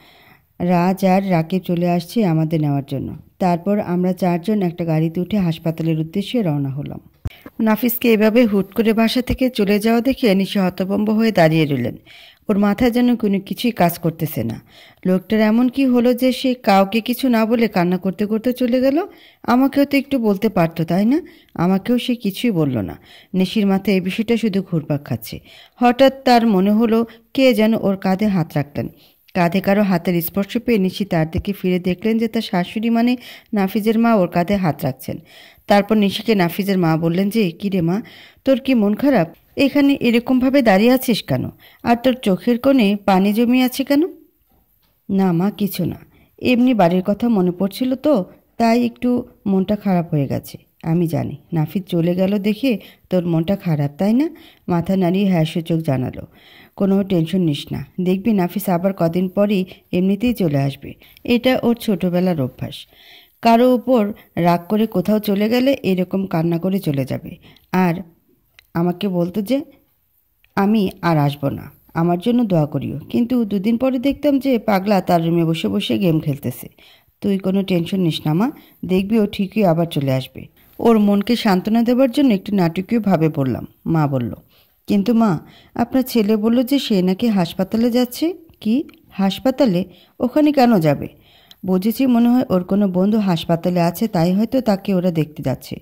রাজ আর রাকিব চলে আসছে আমাদের নেওয়ার জন্য। তারপর আমরা চারজন একটা গাড়িতে উঠে হাসপাতালের উদ্দেশ্যে রওনা হলাম। নাফিসকে এভাবে হুট করে বাসা থেকে চলে যাওয়া দেখে নিশি হতভম্ব হয়ে দাঁড়িয়ে রইলেন। ওর মাথায় যেন কোনো কিছুই কাজ করতেছে না। লোকটার এমন কি হলো যে সে কাউকে কিছু না বলে কান্না করতে করতে চলে গেল? আমাকেও তো একটু বলতে পারতো, তাই না? আমাকেও সে কিছুই বলল না। নিশির মাথায় এই বিষয়টা শুধু ঘুরপাক খাচ্ছে। হঠাৎ তার মনে হলো কে যেন ওর কাঁধে হাত রাখলেন। কাঁধে কারো হাতের স্পর্শ পেয়ে নিশি তার দিকে ফিরে দেখলেন যে তার শাশুড়ি মানে নাফিজের মা ওর কাঁধে হাত রাখছেন। তারপর নিশিকে নাফিজের মা বললেন যে, কী রে মা, তোর কি মন খারাপ? এখানে এরকমভাবে দাঁড়িয়ে আছিস কেন? আর তোর চোখের কোণে পানি জমে আছে কেন? না মা, কিছু না, এমনি বাড়ির কথা মনে পড়ছিল তো, তাই একটু মনটা খারাপ হয়ে গেছে। আমি জানি নাফিজ চলে গেল দেখে তোর মনটা খারাপ, তাই না? মাথা নাড়িয়ে হ্যাঁ সূচক জানালো। কোনো টেনশন নিস না, দেখবি নাফিস আবার কদিন পরই এমনিতেই চলে আসবে। এটা ওর ছোটবেলার অভ্যাস। কারো উপর রাগ করে কোথাও চলে গেলে এরকম কান্না করে চলে যাবে। আর আমাকে বলতো যে আমি আর আসবো না, আমার জন্য দোয়া করিও। কিন্তু দুদিন পরে দেখতাম যে পাগলা তার রুমে বসে বসে গেম খেলতেছে। তুই কোনো টেনশন নিস না মা, দেখবি ও ঠিকই আবার চলে আসবে। ওর মনকে সান্ত্বনা দেওয়ার জন্য একটু নাটকীয়ভাবে বললাম। মা বলল, কিন্তু মা, আপনার ছেলে বলল যে সে নাকি হাসপাতালে যাচ্ছে। কি হাসপাতালে? ওখানে কেন যাবে? বুঝেছি, মনে হয় ওর কোনো বন্ধু হাসপাতালে আছে, তাই হয়তো তাকে ওরা দেখতে যাচ্ছে।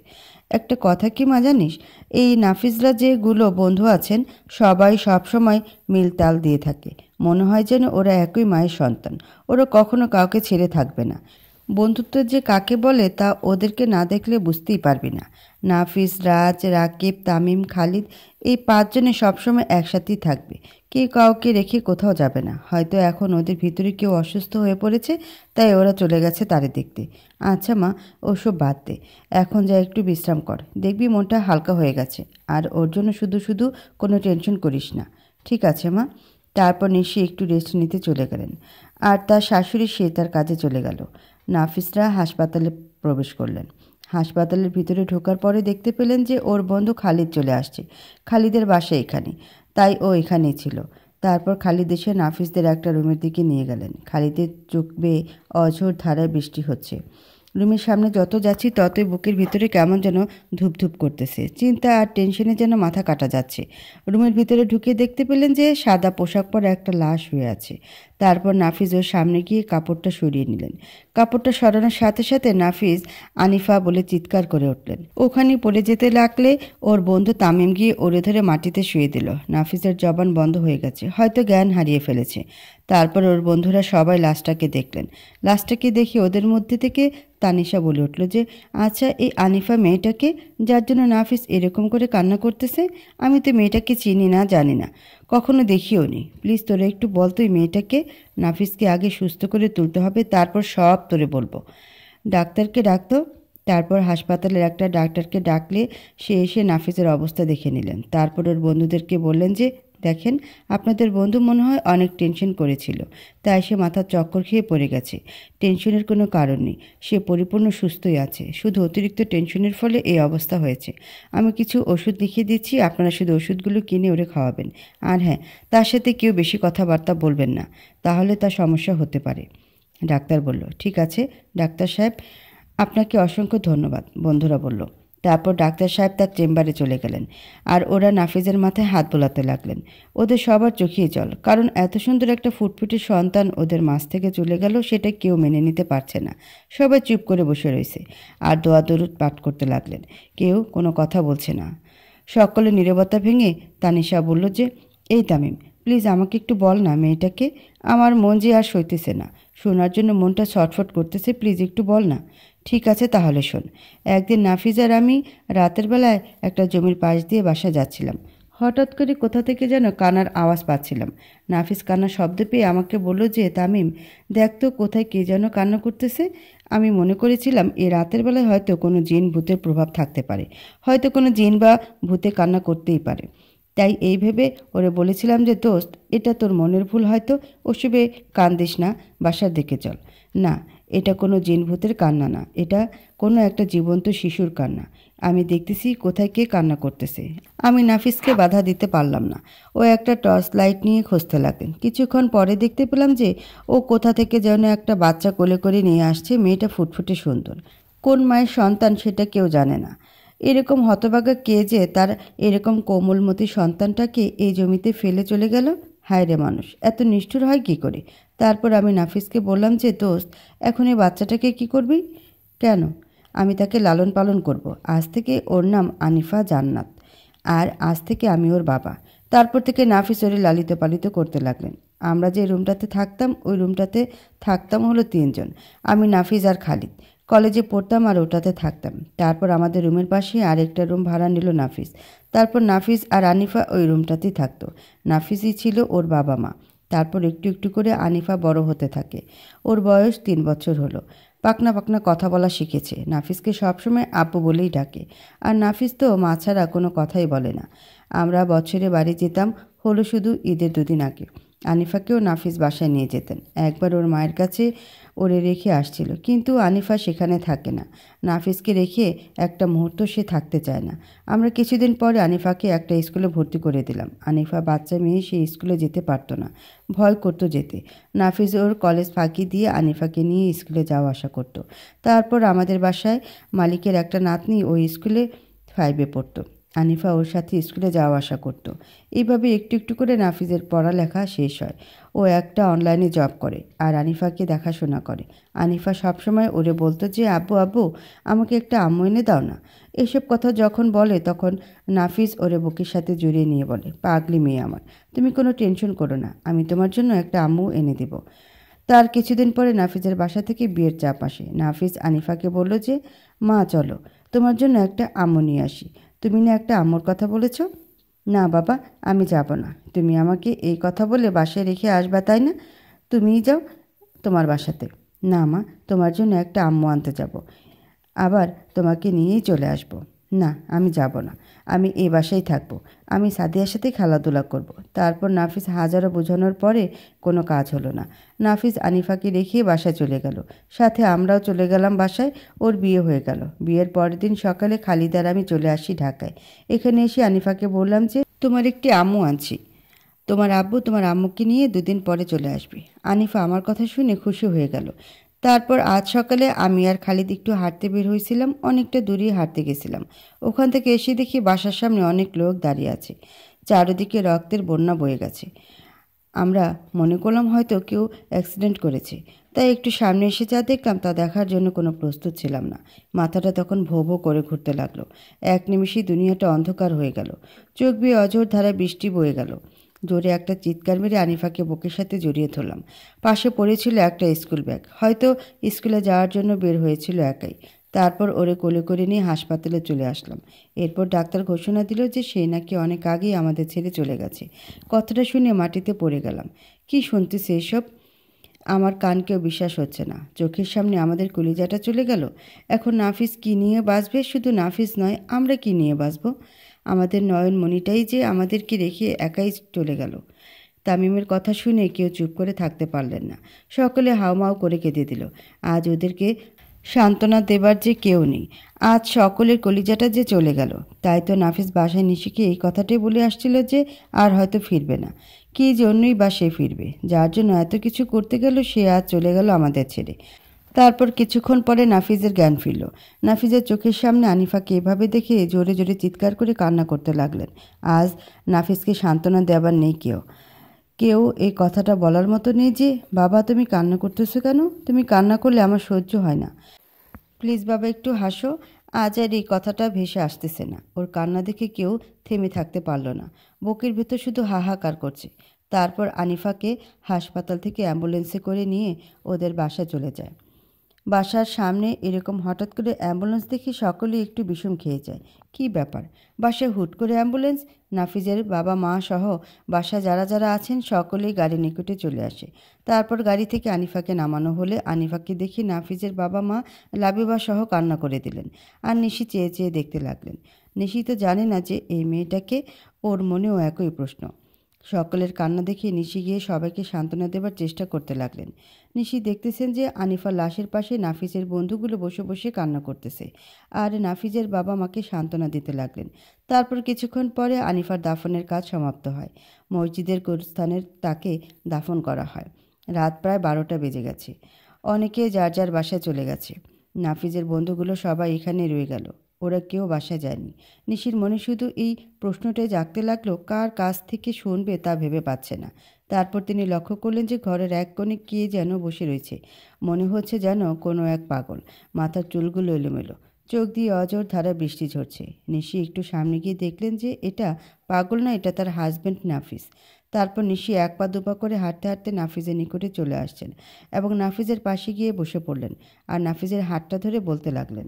একটা কথা কি মা জানিস, এই নাফিজরা যেগুলো বন্ধু আছেন সবাই সবসময় মিলতাল দিয়ে থাকে। মনে হয় যেন ওরা একই মায়ের সন্তান। ওরা কখনো কাউকে ছেড়ে থাকবে না। বন্ধুত্ব যে কাকে বলে তা ওদেরকে না দেখলে বুঝতেই পারবি না। নাফিস, রাজ, রাকিব, তামিম, খালিদ, এই পাঁচজনে সবসময় একসাথেই থাকবে। কেউ কাউকে রেখে কোথাও যাবে না। হয়তো এখন ওদের ভিতরে কেউ অসুস্থ হয়ে পড়েছে, তাই ওরা চলে গেছে তারে দেখতে। আচ্ছা মা, ওসব বাদ দে, এখন যা একটু বিশ্রাম কর, দেখবি মনটা হালকা হয়ে গেছে। আর ওর জন্য শুধু শুধু কোনো টেনশন করিস না। ঠিক আছে মা। তারপর নিশি একটু রেস্ট নিতে চলে গেলেন আর তার শাশুড়ি সে তার কাজে চলে গেল। নাফিসরা হাসপাতালে প্রবেশ করলেন। হাসপাতালের ভিতরে ঢোকার পরে দেখতে পেলেন যে ওর বন্ধু খালিদ চলে আসছে। খালিদের বাসা এখানে, তাই ও এখানেই ছিল। তারপর খালিদ এসে নাফিসদের একটা রুমের দিকে নিয়ে গেলেন। খালিদের চোখ বেয়ে অঝোর ধারায় বৃষ্টি হচ্ছে। রুমের সামনে যত যাচ্ছি ততই বুকের ভিতরে কেমন যেন ধুপধুপ করতেছে। চিন্তা আর টেনশনে যেন মাথা কাটা যাচ্ছে। রুমের ভিতরে ঢুকে দেখতে পেলেন যে সাদা পোশাক পরা একটা লাশ হয়ে আছে। তারপর নাফিজ ওর সামনে গিয়ে কাপড়টা সরিয়ে নিলেন। কাপড়টা সরানোর সাথে সাথে নাফিজ আনিফা বলে চিৎকার করে উঠলেন। ওখানে পড়ে যেতে লাগলে ওর বন্ধু তামিম গিয়ে ওরে ধরে মাটিতে শুয়ে দিল। নাফিজের জবান বন্ধ হয়ে গেছে, হয়তো জ্ঞান হারিয়ে ফেলেছে। তারপর ওর বন্ধুরা সবাই লাশটাকে দেখলেন। লাশটাকে দেখে ওদের মধ্যে থেকে তানিশা বলে উঠল যে, আচ্ছা, এই আনিফা মেয়েটাকে, যার জন্য নাফিস এরকম করে কান্না করতেছে? আমি তো মেয়েটাকে চিনি না, জানি না, কখনো দেখিও নি। প্লিজ তোরা একটু বল তুই মেয়েটাকে। নাফিসকে আগে সুস্থ করে তুলতে হবে, তারপর সব তোরে বলবো। ডাক্তারকে ডাকতো। তারপর হাসপাতালের একটা ডাক্তারকে ডাকলে সে এসে নাফিসের অবস্থা দেখে নিলেন। তারপর ওর বন্ধুদেরকে বললেন যে, দেখেন, আপনাদের বন্ধু মনে হয় অনেক টেনশন করেছিল, তাই সে মাথার চক্কর খেয়ে পড়ে গেছে। টেনশনের কোনো কারণ নেই, সে পরিপূর্ণ সুস্থই আছে, শুধু অতিরিক্ত টেনশনের ফলে এই অবস্থা হয়েছে। আমি কিছু ওষুধ লিখিয়ে দিচ্ছি, আপনারা শুধু ওষুধগুলো কিনে ওরে খাওয়াবেন। আর হ্যাঁ, তার সাথে কেউ বেশি কথাবার্তা বলবেন না, তাহলে তার সমস্যা হতে পারে। ডাক্তার বলল, ঠিক আছে ডাক্তার সাহেব, আপনাকে অসংখ্য ধন্যবাদ, বন্ধুরা বলল। তারপর ডাক্তার সাহেব তার চেম্বারে চলে গেলেন আর ওরা নাফিজের মাথায় হাত বোলাতে লাগলেন। ওদের সবার চোখেই জল, কারণ এত সুন্দর একটা ফুটফুটে সন্তান ওদের মাঝ থেকে চলে গেল, সেটা কেউ মেনে নিতে পারছে না। সবাই চুপ করে বসে রয়েছে আর দোয়া দরুদ পাঠ করতে লাগলেন। কেউ কোনো কথা বলছে না। সকলে নীরবতা ভেঙে তানিশা বলল যে, এই তামিম, প্লিজ আমাকে একটু বল না মেয়েটাকে, আমার মন যে আর সইতেছে না, শোনার জন্য মনটা ছটফট করতেছে, প্লিজ একটু বল না। ঠিক আছে তাহলে শোন। একদিন নাফিজ আর আমি রাতের বেলায় একটা জমির পাশ দিয়ে বাসা যাচ্ছিলাম। হঠাৎ করে কোথা থেকে যেন কান্নার আওয়াজ পাচ্ছিলাম। নাফিস কান্নার শব্দ পেয়ে আমাকে বলল যে, তামিম, দেখ তো কোথায় কে যেন কান্না করতেছে। আমি মনে করেছিলাম এই রাতের বেলায় হয়তো কোনো জিন ভূতের প্রভাব থাকতে পারে, হয়তো কোনো জিন বা ভূতে কান্না করতেই পারে। তাই এই ভেবে ওরে বলেছিলাম যে, দোস্ত, এটা তোর মনের ভুল, হয়তো ওসবে কান্দিস না, বাসার দিকে চল। না, এটা কোনো জিন ভূতের কান্না না, এটা কোনো একটা জীবন্ত শিশুর কান্না। আমি দেখতেছি কোথায় কে কান্না করতেছে। আমি নাফিসকে বাধা দিতে পারলাম না। ও একটা টর্চ লাইট নিয়ে খুঁজতে লাগলেন। কিছুক্ষণ পরে দেখতে পেলাম যে ও কোথা থেকে যেন একটা বাচ্চা কোলে করে নিয়ে আসছে। মেয়েটা ফুটফুটে সুন্দর। কোন মায়ের সন্তান সেটা কেউ জানে না। এরকম হতভাগা কে যে তার এরকম কোমলমতি সন্তানটাকে এই জমিতে ফেলে চলে গেল। হায় রে মানুষ, এত নিষ্ঠুর হয় কি করে? তারপর আমি নাফিসকে বললাম যে, দোস্ত, এখন এই বাচ্চাটাকে কি করবি? কেন? আমি তাকে লালন পালন করব। আজ থেকে ওর নাম আনিফা জান্নাত, আর আজ থেকে আমি ওর বাবা। তারপর থেকে নাফিস ওরে লালিত পালিত করতে লাগলেন। আমরা যে রুমটাতে থাকতাম, ওই রুমটাতে থাকতাম হলো 3 জন, আমি, নাফিস আর খালিদ। কলেজে পড়তাম আর ওটাতে থাকতাম। তারপর আমাদের রুমের পাশে আরেকটা রুম ভাড়া নিল নাফিস। তারপর নাফিস আর আনিফা ওই রুমটাতেই থাকতো। নাফিসই ছিল ওর বাবা মা। তারপর একটু একটু করে আনিফা বড় হতে থাকে। ওর বয়স 3 বছর হলো। পাকনা পাকনা কথা বলা শিখেছে। নাফিসকে সবসময় আব্বু বলেই ডাকে। আর নাফিস তো মা ছাড়া কোনো কথাই বলে না। আমরা বছরে বাড়ি যেতাম হলো শুধু ঈদের 2 দিন আগে। আনিফাকেও নাফিস বাসায় নিয়ে যেতেন। একবার ওর মায়ের কাছে ওরে রেখে আসছিল, কিন্তু আনিফা সেখানে থাকে না। নাফিসকে রেখে একটা মুহূর্ত সে থাকতে চায় না। আমরা কিছুদিন পরে আনিফাকে একটা স্কুলে ভর্তি করে দিলাম। আনিফা বাচ্চা মেয়ে, সেই স্কুলে যেতে পারতো না, ভয় করতো যেতে। নাফিস ওর কলেজ ফাঁকি দিয়ে আনিফাকে নিয়ে স্কুলে যাওয়া আসা করতো। তারপর আমাদের বাসায় মালিকের একটা নাতনি ওই স্কুলে 5-এ পড়তো। আনিফা ওর সাথে স্কুলে যাওয়া আসা করতো। এইভাবে একটু একটু করে নাফিসের পড়ালেখা শেষ হয়। ও একটা অনলাইনে জব করে আর আনিফাকে দেখাশোনা করে। আনিফা সবসময় ওরে বলতো যে, আব্বু আব্বু, আমাকে একটা আম্মু এনে দাও না। এসব কথা যখন বলে তখন নাফিস ওরে বুকের সাথে জড়িয়ে নিয়ে বলে, পাগলি মেয়ে আমার, তুমি কোনো টেনশন করো না, আমি তোমার জন্য একটা আম্মু এনে দেব। তার কিছুদিন পরে নাফিসের বাসা থেকে বিয়ের চাপ আসে। নাফিস আনিফাকে বলল যে, মা চলো, তোমার জন্য একটা আম্মু নিয়ে আসি। তুমি না একটা আম্মুর কথা বলেছ? না বাবা, আমি যাব না। তুমি আমাকে এই কথা বলে বাসায় রেখে আসবা, তাই না? তুমিই যাও তোমার বাসাতে। না মা, তোমার জন্য একটা আম্মু আনতে যাব, আবার তোমাকে নিয়েই চলে আসব। না, আমি যাব না, আমি এই বাসায় থাকবো। আমি সাদিয়ার সাথে খেলাধুলা করব। তারপর নাফিস হাজারো বোঝানোর পরে কোনো কাজ হলো না। নাফিস আনিফাকে রেখে বাসায় চলে গেল। সাথে আমরাও চলে গেলাম বাসায়। ওর বিয়ে হয়ে গেল। বিয়ের পরের দিন সকালে খালিদার আমি চলে আসি ঢাকায়। এখানে এসে আনিফাকে বললাম যে, তোমার একটি আম্মু আনছি, তোমার আব্বু তোমার আম্মুকে নিয়ে 2 দিন পরে চলে আসবে। আনিফা আমার কথা শুনে খুশি হয়ে গেল। তারপর আজ সকালে আমি আর খালিদ একটু হাঁটতে বের হয়েছিলাম। অনেকটা দূরে হাঁটতে গেছিলাম। ওখান থেকে এসে দেখি বাসার সামনে অনেক লোক দাঁড়িয়ে আছে। চারিদিকে রক্তের বন্যা বয়ে গেছে। আমরা মনে করলাম হয়তো কেউ অ্যাক্সিডেন্ট করেছে। তাই একটু সামনে এসে যা দেখলাম তা দেখার জন্য কোনো প্রস্তুত ছিলাম না। মাথাটা তখন ভো ভো করে ঘুরতে লাগলো। এক নিমিষেই দুনিয়াটা অন্ধকার হয়ে গেল। চোখ বেয়ে অঝোর ধারায় বৃষ্টি বয়ে গেল। জোরে একটা চিৎকার মেরে আনিফাকে বুকের সাথে জড়িয়ে ধরলাম। পাশে পড়েছিল একটা স্কুল ব্যাগ। হয়তো স্কুলে যাওয়ার জন্য বের হয়েছিল একাই। তারপর ওরে কোলে করে নিয়ে হাসপাতালে চলে আসলাম। এরপর ডাক্তার ঘোষণা দিল যে সে নাকি অনেক আগেই আমাদের ছেড়ে চলে গেছে। কথাটা শুনে মাটিতে পড়ে গেলাম। কি শুনতেছে এসব? আমার কানকেও বিশ্বাস হচ্ছে না। চোখের সামনে আমাদের কলিজাটা চলে গেল। এখন নাফিস কি নিয়ে বাঁচবে? শুধু নাফিস নয়, আমরা কি নিয়ে বাঁচব? আমাদের নয়নমণিটাই যে আমাদেরকে রেখে একাই চলে গেল। তামিমের কথা শুনে কেউ চুপ করে থাকতে পারলেন না। সকলে হাউমাউ করে কেঁদে দিল। আজ ওদেরকে সান্ত্বনা দেবার যে কেউ নেই। আজ সকলের কলিজাটা যে চলে গেল। তাই তো নাফিস বাসায় নিশিকে এই কথাটাই বলে আসছিল যে আর হয়তো ফিরবে না। কী জন্যই বা সে ফিরবে? যার জন্য এত কিছু করতে গেল সে আজ চলে গেল আমাদের ছেড়ে। তারপর কিছুক্ষণ পরে নাফিজের জ্ঞান ফিরল। নাফিজের চোখের সামনে আনিফাকে এভাবে দেখে জোরে জোরে চিৎকার করে কান্না করতে লাগলেন। আজ নাফিজকে সান্ত্বনা দেবার নেই কেউ। কেউ এই কথাটা বলার মতো নেই যে, বাবা তুমি কান্না করতেছো কেন? তুমি কান্না করলে আমার সহ্য হয় না। প্লিজ বাবা একটু হাসো। আজ আর এই কথাটা ভেসে আসতেছে না। ওর কান্না দেখে কেউ থেমে থাকতে পারল না। বুকের ভেতর শুধু হাহাকার করছে। তারপর আনিফাকে হাসপাতাল থেকে অ্যাম্বুলেন্সে করে নিয়ে ওদের বাসায় চলে যায়। বাসার সামনে এরকম হঠাৎ করে অ্যাম্বুলেন্স দেখে সকলেই একটু বিষম খেয়ে যায়। কি ব্যাপার, বাসায় হুট করে অ্যাম্বুলেন্স? নাফিজের বাবা মা সহ বাসা যারা যারা আছেন সকলেই গাড়ির নিকটে চলে আসে। তারপর গাড়ি থেকে আনিফাকে নামানো হলে আনিফাকে দেখে নাফিজের বাবা মা লাবিবা সহ কান্না করে দিলেন। আর নিশি চেয়ে চেয়ে দেখতে লাগলেন। নিশি তো জানে না যে এই মেয়েটাকে, ওর মনেও একই প্রশ্ন। সকলের কান্না দেখে নিশি গিয়ে সবাইকে সান্ত্বনা দেবার চেষ্টা করতে লাগলেন। নিশি দেখতেছেন যে আনিফার লাশের পাশে নাফিজের বন্ধুগুলো বসে বসে কান্না করতেছে, আর নাফিজের বাবা মাকে সান্ত্বনা দিতে লাগলেন। তারপর কিছুক্ষণ পরে আনিফার দাফনের কাজ সমাপ্ত হয়। মসজিদের গোরস্থানের তাকে দাফন করা হয়। রাত প্রায় 12টা বেজে গেছে। অনেকে যার যার বাসায় চলে গেছে। নাফিজের বন্ধুগুলো সবাই এখানে রয়ে গেল, ওরা কেউ বাসায় যায়নি। নিশির মনে শুধু এই প্রশ্নটাই জাগতে লাগলো, কার কাছ থেকে শুনবে তা ভেবে পাচ্ছে না। তারপর তিনি লক্ষ্য করলেন যে ঘরের এক কোণে কে যেন বসে রয়েছে। মনে হচ্ছে যেন কোনো এক পাগল। মাথার চুলগুলো এলোমেলো, চোখ দিয়ে অজর ধারায় বৃষ্টি ঝরছে। নিশি একটু সামনে গিয়ে দেখলেন যে এটা পাগল না, এটা তার হাজব্যান্ড নাফিজ। তারপর নিশি এক পা দুপা করে হাঁটতে হাঁটতে নাফিজের নিকটে চলে আসছেন এবং নাফিজের পাশে গিয়ে বসে পড়লেন আর নাফিজের হাতটা ধরে বলতে লাগলেন,